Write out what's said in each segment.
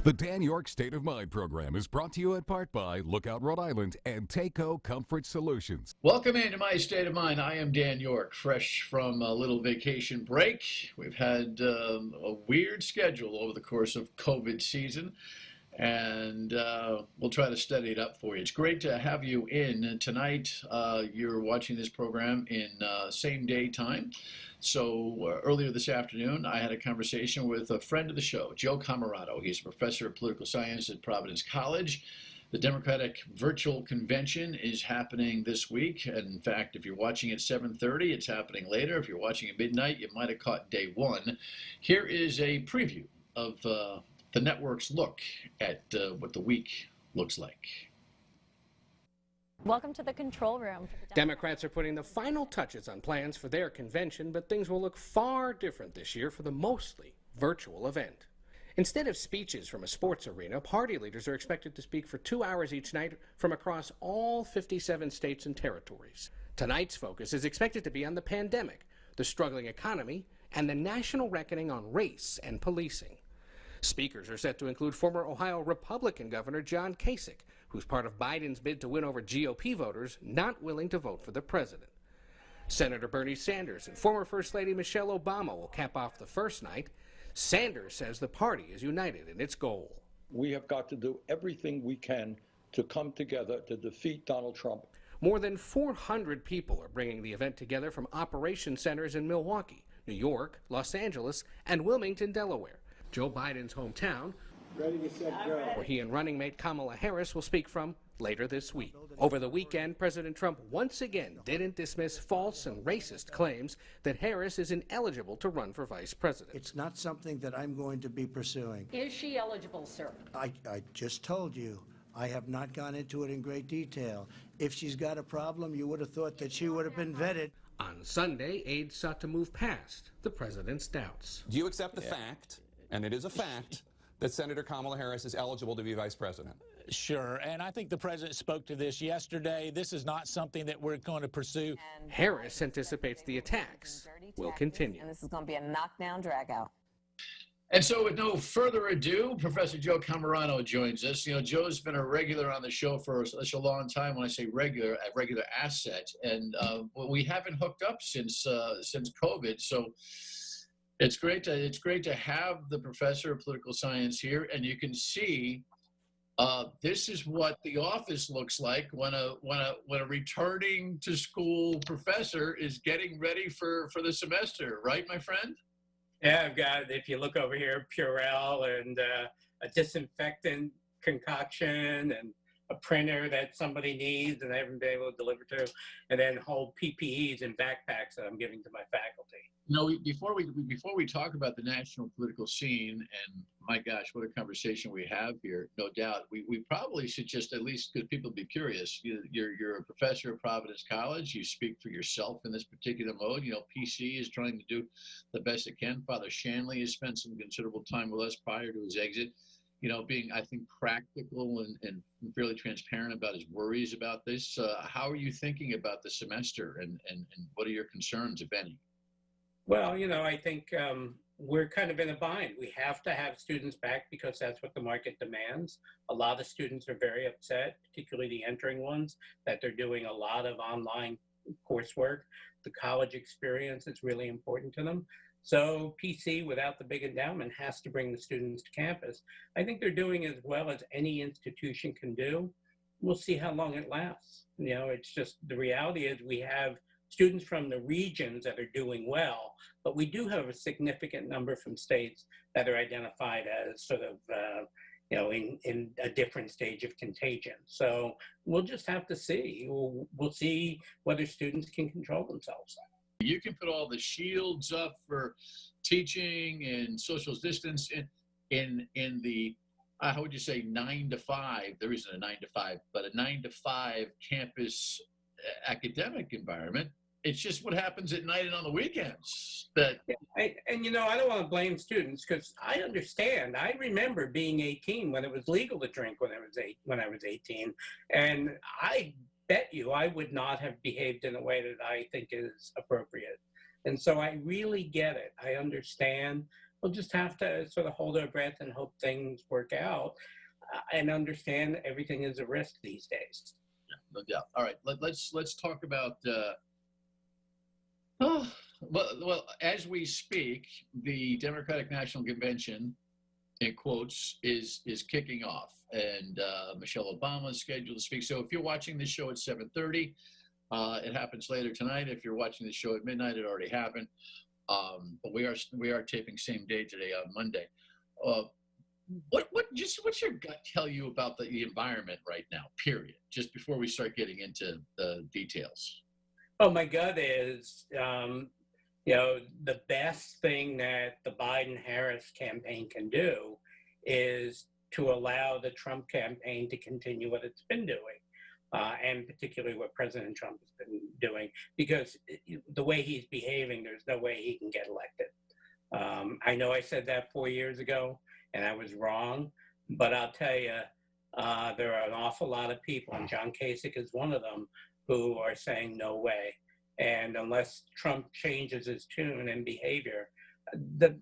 The Dan Yorke State of Mind program is brought to you in part by Lookout Rhode Island and Takeo Comfort Solutions. Welcome into my state of mind. I am Dan Yorke, fresh from a little vacation break. We've had a weird schedule over the course of COVID season, and we'll try to study it up for you. It's great to have you in tonight. You're watching this program in same day time. So earlier this afternoon, I had a conversation with a friend of the show, Joe Cammarano. He's a professor of political science at Providence College. The Democratic Virtual Convention is happening this week. And in fact, if you're watching at 7:30, it's happening later. If you're watching at midnight, you might have caught day one. Here is a preview of the network's look at what the week looks like. Welcome to the control room. Democrats are putting the final touches on plans for their convention, but things will look far different this year for the mostly virtual event. Instead of speeches from a sports arena, party leaders are expected to speak for 2 hours each night from across all 57 states and territories. Tonight's focus is expected to be on the pandemic, the struggling economy, and the national reckoning on race and policing. Speakers are set to include former Ohio Republican Governor John Kasich, who's part of Biden's bid to win over GOP voters not willing to vote for the president. Senator Bernie Sanders and former First Lady Michelle Obama will cap off the first night. Sanders says the party is united in its goal. We have got to do everything we can to come together to defeat Donald Trump. More than 400 people are bringing the event together from operation centers in Milwaukee, New York, Los Angeles, and Wilmington, Delaware, Joe Biden's hometown, where he and running mate Kamala Harris will speak from later this week. Over the weekend, President Trump once again didn't dismiss false and racist claims that Harris is ineligible to run for vice president. It's not something that I'm going to be pursuing. Is she eligible, sir? I just told you. I have not gone into it in great detail. If she's got a problem, you would have thought that she would have been vetted. On Sunday, aides sought to move past the president's doubts. Do you accept the fact, and it is a fact, that Senator Kamala Harris is eligible to be vice president? Sure, and I think the president spoke to this yesterday. This is not something that we're going to pursue. Harris anticipates the attacks will continue. And this is going to be a knockdown dragout. And so with no further ado, Professor Joe Cammarano joins us. You know, Joe's been a regular on the show for such a long time. When I say regular, a regular asset. And we haven't hooked up since COVID. So it's great to have the professor of political science here. And you can see this is what the office looks like when a returning to school professor is getting ready for the semester, right, my friend? Yeah, I've got, if you look over here, Purell and a disinfectant concoction and a printer that somebody needs and they haven't been able to deliver to, and then whole PPEs and backpacks that I'm giving to my faculty. You know, before we talk about the national political scene, and my gosh, what a conversation we have here, no doubt, we probably should just, at least because people be curious, you're a professor at Providence College, you speak for yourself in this particular mode. You know, PC is trying to do the best it can. Father Shanley has spent some considerable time with us prior to his exit, you know, being, I think, practical and fairly transparent about his worries about this. How are you thinking about the semester, and what are your concerns, if any? Well, you know, I think we're kind of in a bind. We have to have students back because that's what the market demands. A lot of students are very upset, particularly the entering ones, that they're doing a lot of online coursework. The college experience is really important to them. So PC, without the big endowment, has to bring the students to campus. I think they're doing as well as any institution can do. We'll see how long it lasts. You know, it's just, the reality is we have students from the regions that are doing well, but we do have a significant number from states that are identified as sort of, you know, in a different stage of contagion. So we'll just have to see. We'll see whether students can control themselves. You can put all the shields up for teaching and social distance in the, how would you say, 9 to 5? There isn't a 9 to 5, but a 9 to 5 campus academic environment. It's just what happens at night and on the weekends. And you know, I don't want to blame students because I understand. I remember being 18 when it was legal to drink when I was 18, and I bet you I would not have behaved in a way that I think is appropriate. And so I really get it. I understand. we'll just have to sort of hold our breath and hope things work out, and understand everything is a risk these days. No doubt. All right, let's talk about. Well, as we speak, the Democratic National Convention, in quotes, is kicking off, and Michelle Obama is scheduled to speak. So if you're watching this show at 7:30, it happens later tonight. If you're watching the show at midnight, it already happened. But we are taping same day today on Monday. What's your gut tell you about the environment right now? Period. Just before we start getting into the details. Oh, my gut is, the best thing that the Biden-Harris campaign can do is to allow the Trump campaign to continue what it's been doing, and particularly what President Trump has been doing, because the way he's behaving, there's no way he can get elected. I know I said that 4 years ago, and I was wrong, but I'll tell you, there are an awful lot of people, and John Kasich is one of them, who are saying no way. And unless Trump changes his tune and behavior, the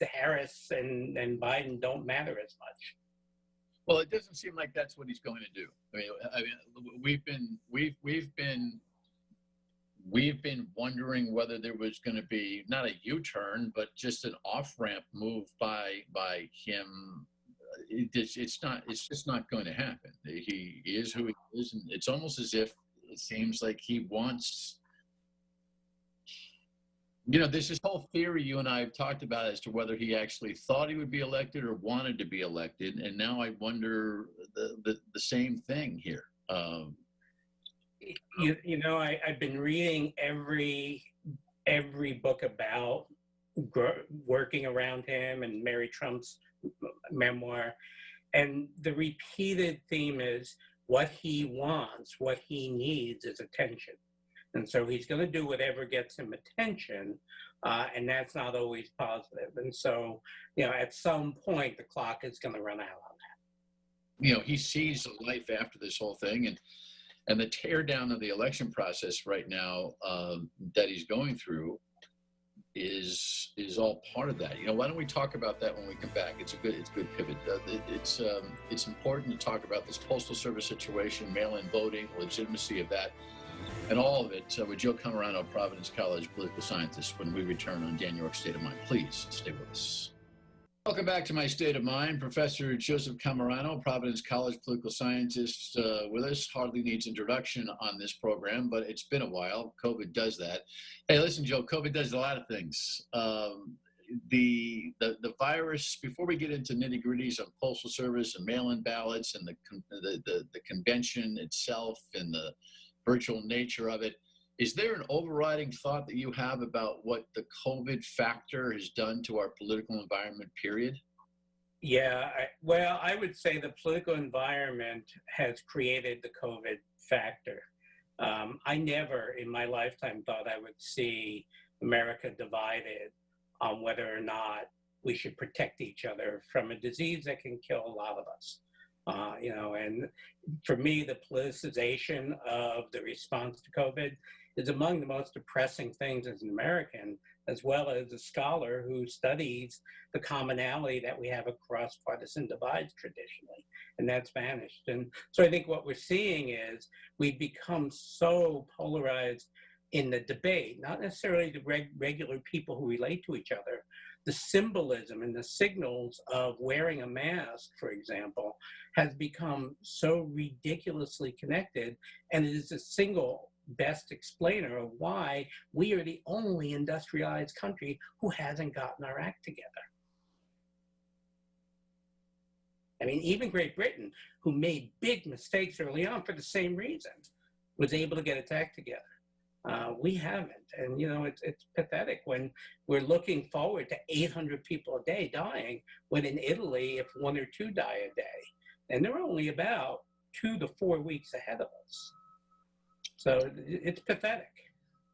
Harris and Biden don't matter as much. Well, it doesn't seem like that's what he's going to do. I mean, we've been wondering whether there was going to be not a U-turn, but just an off-ramp move by him. It's just not going to happen. He is who he is, and it's almost as if it seems like he wants. There's this whole theory you and I have talked about as to whether he actually thought he would be elected or wanted to be elected, and now I wonder the same thing here. I've been reading every book about working around him and Mary Trump's memoir, and the repeated theme is what he wants, what he needs is attention. And so he's going to do whatever gets him attention, and that's not always positive. And so, at some point, the clock is going to run out on that. He sees a life after this whole thing, and the tear down of the election process right now that he's going through is all part of that. Why don't we talk about that when we come back? It's a good pivot. It's important to talk about this Postal Service situation, mail-in voting, legitimacy of that, and all of it with Joe Cammarano, Providence College political scientist, when we return on Dan Yorke's State of Mind. Please stay with us. Welcome back to my State of Mind. Professor Joseph Cammarano, Providence College political scientist, with us. Hardly needs introduction on this program, but it's been a while. COVID does that. Hey, listen, Joe, COVID does a lot of things. The virus, before we get into nitty-gritties of Postal Service and mail-in ballots and the convention itself and the virtual nature of it, is there an overriding thought that you have about what the COVID factor has done to our political environment, period? Yeah, I would say the political environment has created the COVID factor. I never in my lifetime thought I would see America divided on whether or not we should protect each other from a disease that can kill a lot of us. And for me, the politicization of the response to COVID is among the most depressing things as an American, as well as a scholar who studies the commonality that we have across partisan divides traditionally, and that's vanished. And so I think what we're seeing is we've become so polarized in the debate, not necessarily the regular people who relate to each other. The symbolism and the signals of wearing a mask, for example, has become so ridiculously connected, and it is the single best explainer of why we are the only industrialized country who hasn't gotten our act together. I mean, even Great Britain, who made big mistakes early on for the same reason, was able to get its act together. We haven't, and it's pathetic when we're looking forward to 800 people a day dying, when in Italy, if 1 or 2 die a day, and they're only about 2 to 4 weeks ahead of us. So it's pathetic.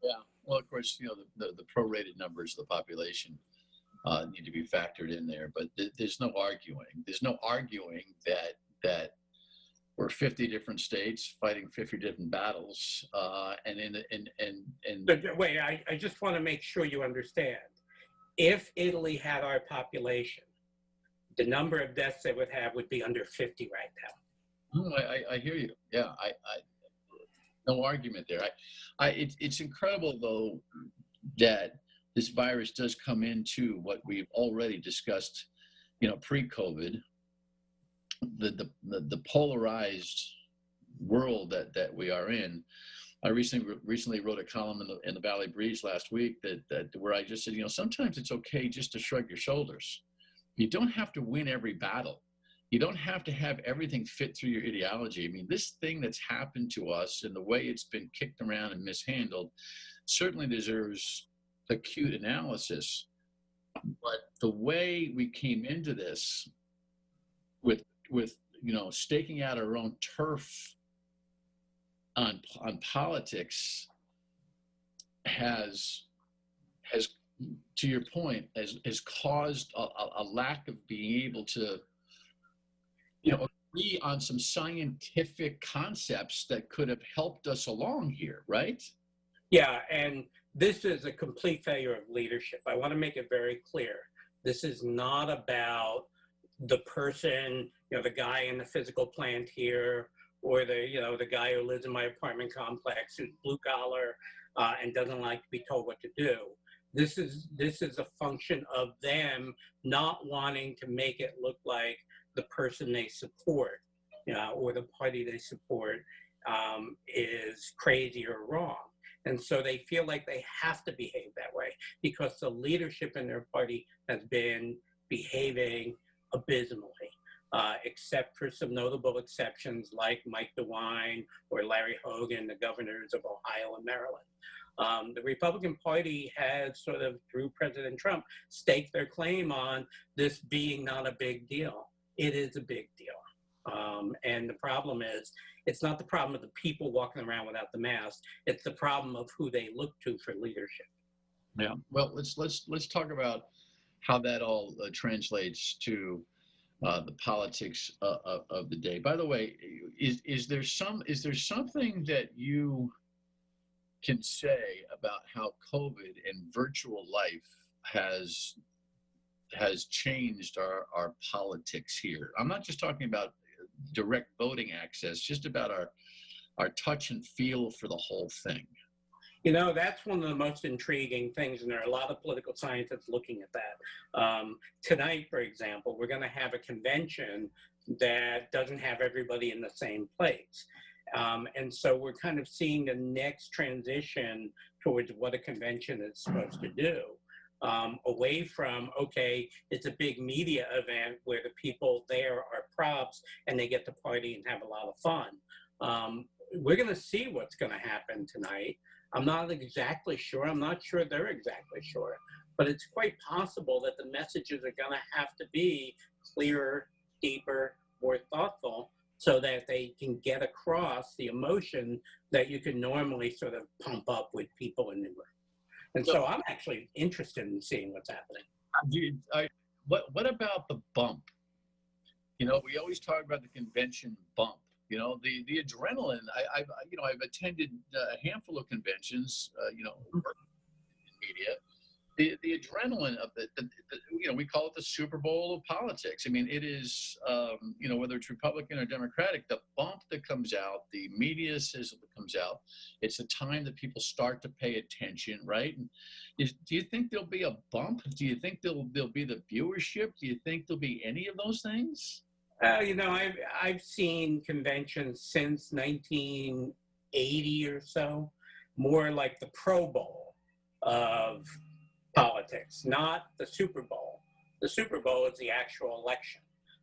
Yeah. Well, of course, the prorated numbers of the population need to be factored in there, but there's no arguing. There's no arguing that we're 50 different states fighting 50 different battles, But wait, I just want to make sure you understand. If Italy had our population, the number of deaths they would have would be under 50 right now. I hear you. Yeah, no argument there. It's incredible though that this virus does come into what we've already discussed, pre-COVID, the polarized world that we are in. I recently wrote a column in the Valley Breeze last week that where I just said, sometimes it's okay just to shrug your shoulders. You don't have to win every battle. You don't have to have everything fit through your ideology. I mean, this thing that's happened to us and the way it's been kicked around and mishandled certainly deserves acute analysis. But the way we came into this with staking out our own turf on politics has to your point has caused a lack of being able to agree on some scientific concepts that could have helped us along here, right? Yeah, and this is a complete failure of leadership. I want to make it very clear. This is not about the person, the guy in the physical plant here, or the guy who lives in my apartment complex who's blue collar and doesn't like to be told what to do. This is a function of them not wanting to make it look like the person they support, or the party they support is crazy or wrong. And so they feel like they have to behave that way because the leadership in their party has been behaving abysmally, except for some notable exceptions like Mike DeWine or Larry Hogan, the governors of Ohio and Maryland. The Republican Party has sort of, through President Trump, staked their claim on this being not a big deal. It is a big deal. And the problem is, it's not the problem of the people walking around without the mask. It's the problem of who they look to for leadership. Yeah. Well, let's talk about how that all translates to the politics of the day. By the way, is there something that you can say about how COVID and virtual life has changed our politics here? I'm not just talking about direct voting access, just about our touch and feel for the whole thing. That's one of the most intriguing things, and there are a lot of political scientists looking at that. Tonight, for example, we're going to have a convention that doesn't have everybody in the same place. And so we're kind of seeing the next transition towards what a convention is supposed to do. Away from, okay, it's a big media event where the people there are props and they get to party and have a lot of fun. We're going to see what's going to happen tonight. I'm not exactly sure. I'm not sure they're exactly sure. But it's quite possible that the messages are going to have to be clearer, deeper, more thoughtful, so that they can get across the emotion that you can normally sort of pump up with people in the room. And so I'm actually interested in seeing what's happening. What about the bump? We always talk about the convention bump. The adrenaline. I've attended a handful of conventions. In media. The adrenaline of the we call it the Super Bowl of politics. I mean, it is whether it's Republican or Democratic, the bump that comes out, the media says that comes out, it's a time that people start to pay attention, right? And do you think there'll be a bump? Do you think there'll be the viewership? Do you think there'll be any of those things? I've seen conventions since 1980 or so, more like the Pro Bowl of politics, not the Super Bowl. The Super Bowl is the actual election.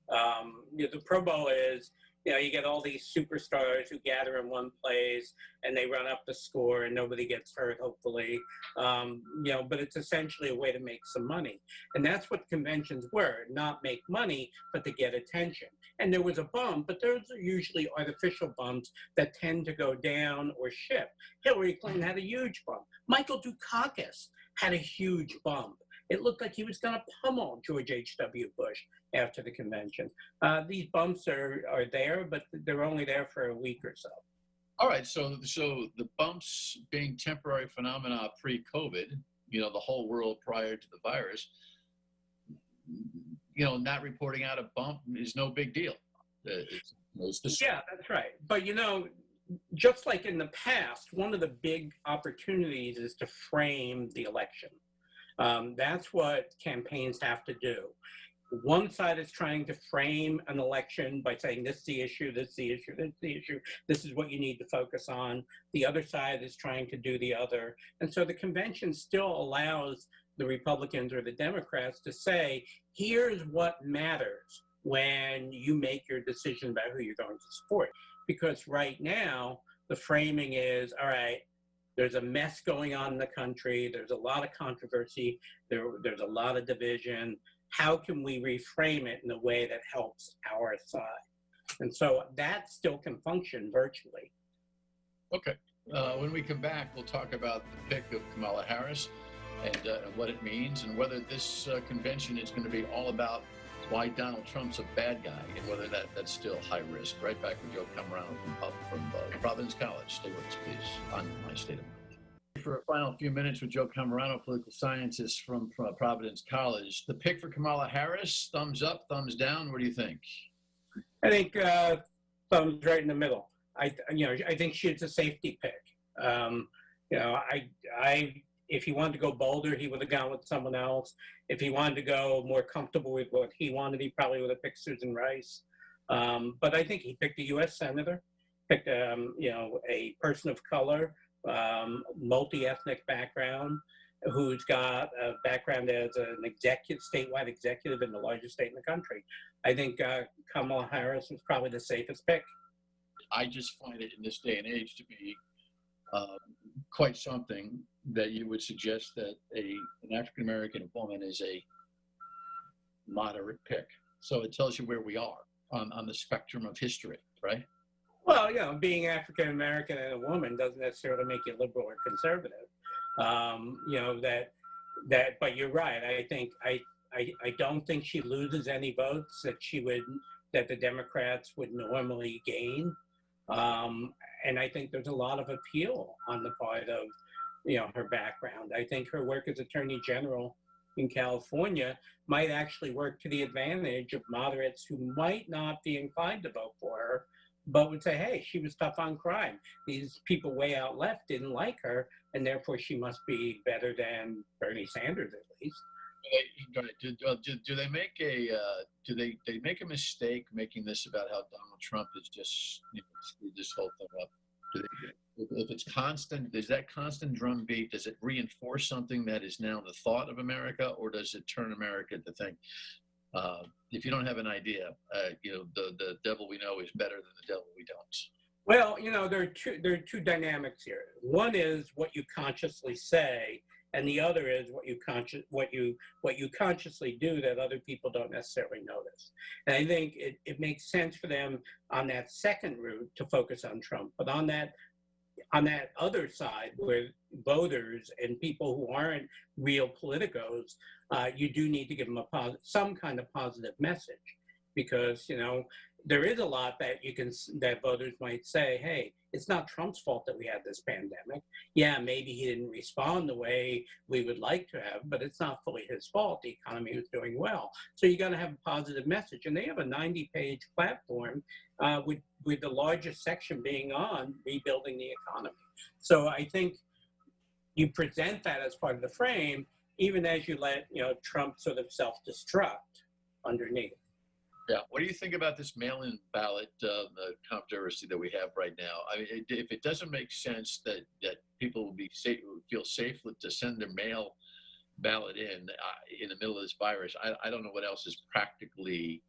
The Pro Bowl is, you get all these superstars who gather in one place and they run up the score and nobody gets hurt, hopefully. But it's essentially a way to make some money. And that's what conventions were, not make money, but to get attention. And there was a bump, but those are usually artificial bumps that tend to go down or shift. Hillary Clinton had a huge bump. Michael Dukakis had a huge bump. It looked like he was going to pummel George H.W. Bush after the convention. These bumps are there, but they're only there for a week or so. All right, so the bumps being temporary phenomena pre-COVID, the whole world prior to the virus, not reporting out a bump is no big deal. Yeah, that's right. But just like in the past, one of the big opportunities is to frame the election. That's what campaigns have to do. One side is trying to frame an election by saying this is the issue, this is the issue, this is the issue, this is what you need to focus on. The other side is trying to do the other. And so the convention still allows the Republicans or the Democrats to say, here's what matters when you make your decision about who you're going to support. Because right now, the framing is, all right, there's a mess going on in the country, there's a lot of controversy, there's a lot of division. How can we reframe it in a way that helps our side? And so that still can function virtually. Okay. When we come back, we'll talk about the pick of Kamala Harris and what it means, and whether this convention is going to be all about why Donald Trump's a bad guy and whether that's still high risk. Right back with Joe Cammarano from Providence College. Stay with us, please, on My State of Mind. For a final few minutes with Joe Cammarano, political scientist from Providence College. The pick for Kamala Harris, thumbs up, thumbs down. What do you think? I think thumbs right in the middle. I think she's a safety pick. If he wanted to go bolder, he would have gone with someone else. If he wanted to go more comfortable with what he wanted, he probably would have picked Susan Rice. But I think he picked a U.S. senator, picked a person of color, multi-ethnic background, who's got a background as an statewide executive in the largest state in the country. I think Kamala Harris was probably the safest pick. I just find it in this day and age to be quite something that you would suggest that an African-American woman is a moderate pick. So it tells you where we are on the spectrum of history, right? Well, being African-American and a woman doesn't necessarily make you liberal or conservative. But you're right. I don't think she loses any votes that the Democrats would normally gain. And I think there's a lot of appeal on the part of, her background. I think her work as Attorney General in California might actually work to the advantage of moderates who might not be inclined to vote for her, but would say, hey, she was tough on crime. These people way out left didn't like her, and therefore she must be better than Bernie Sanders, at least. Do they make a mistake making this about how Donald Trump is just screwed this whole thing up? If it's constant, is that constant drumbeat? Does it reinforce something that is now the thought of America, or does it turn America to think? If you don't have an idea, the devil we know is better than the devil we don't. Well, there are two dynamics here. One is what you consciously say, and the other is what you consciously do that other people don't necessarily notice. And I think it makes sense for them on that second route to focus on Trump, but on that other side, where voters and people who aren't real politicos, you do need to give them some kind of positive message, because there is a lot that voters might say, hey, it's not Trump's fault that we had this pandemic. Yeah, maybe he didn't respond the way we would like to have, but it's not fully his fault. The economy was doing well. So you got to have a positive message. And they have a 90-page platform with the largest section being on rebuilding the economy. So I think you present that as part of the frame, even as you let Trump sort of self-destruct underneath. Yeah. What do you think about this mail-in ballot controversy that we have right now? I mean, if it doesn't make sense that people will feel safe to send their mail ballot in the middle of this virus, I don't know what else is practically.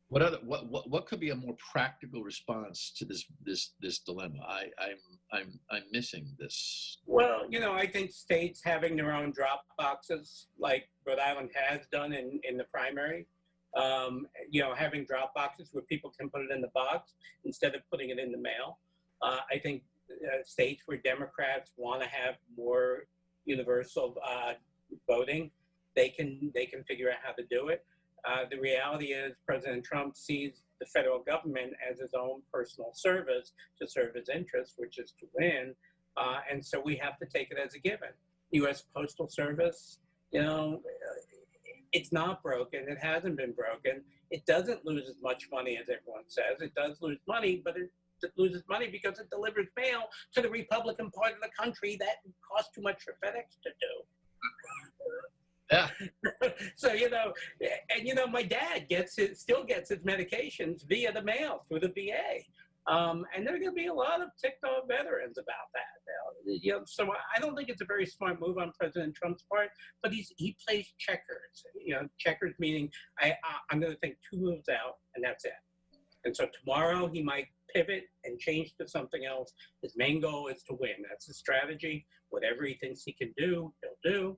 What could be a more practical response to this dilemma? I'm missing this. Well, I think states having their own drop boxes, like Rhode Island has done in the primary. Having drop boxes where people can put it in the box instead of putting it in the mail. I think states where Democrats want to have more universal voting, they can figure out how to do it. The reality is President Trump sees the federal government as his own personal service to serve his interests, which is to win. And so we have to take it as a given. U.S. Postal Service, it's not broken. It hasn't been broken. It doesn't lose as much money as everyone says. It does lose money, but it loses money because it delivers mail to the Republican part of the country that costs too much for FedEx to do. Yeah. So, and my dad still gets his medications via the mail through the VA. And there are going to be a lot of ticked off veterans about that. So I don't think it's a very smart move on President Trump's part, but he plays checkers. Checkers meaning I'm going to think 2 moves out, and that's it. And so tomorrow he might pivot and change to something else. His main goal is to win. That's his strategy. Whatever he thinks he can do, he'll do,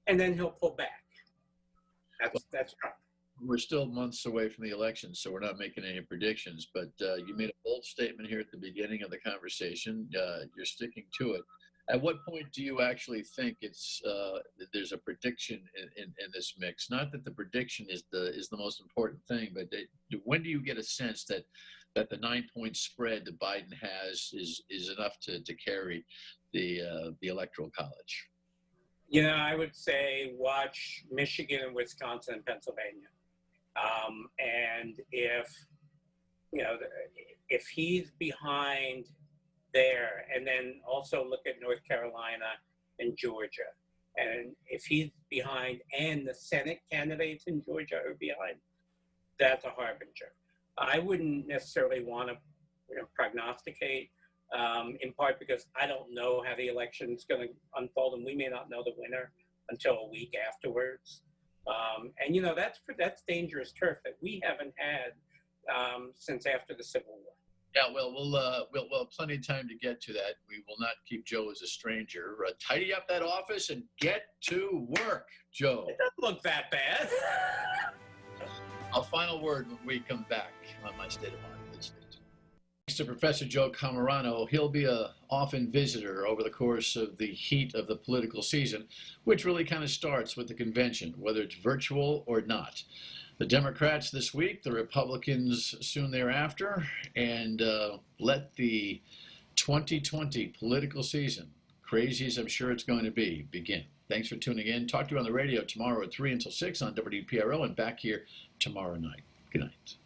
and then he'll pull back. That's Trump. We're still months away from the election, so we're not making any predictions, but you made a bold statement here at the beginning of the conversation. You're sticking to it. At what point do you actually think there's a prediction in this mix? Not that the prediction is the most important thing, but when do you get a sense that the 9-point spread that Biden has is enough to carry the Electoral College? I would say watch Michigan and Wisconsin and Pennsylvania. And if he's behind there, and then also look at North Carolina and Georgia, and if he's behind and the Senate candidates in Georgia are behind, that's a harbinger. I wouldn't necessarily want to prognosticate, in part because I don't know how the election is going to unfold, and we may not know the winner until a week afterwards. And that's dangerous turf that we haven't had since after the Civil War. Yeah, well, we'll have plenty of time to get to that. We will not keep Joe as a stranger. Tidy up that office and get to work, Joe. It doesn't look that bad. A final word when we come back on My State of Mind. Thanks to Professor Joe Cammarano. He'll be an often visitor over the course of the heat of the political season, which really kind of starts with the convention, whether it's virtual or not. The Democrats this week, the Republicans soon thereafter, and let the 2020 political season, crazy as I'm sure it's going to be, begin. Thanks for tuning in. Talk to you on the radio tomorrow at 3 until 6 on WPRO and back here tomorrow night. Good night.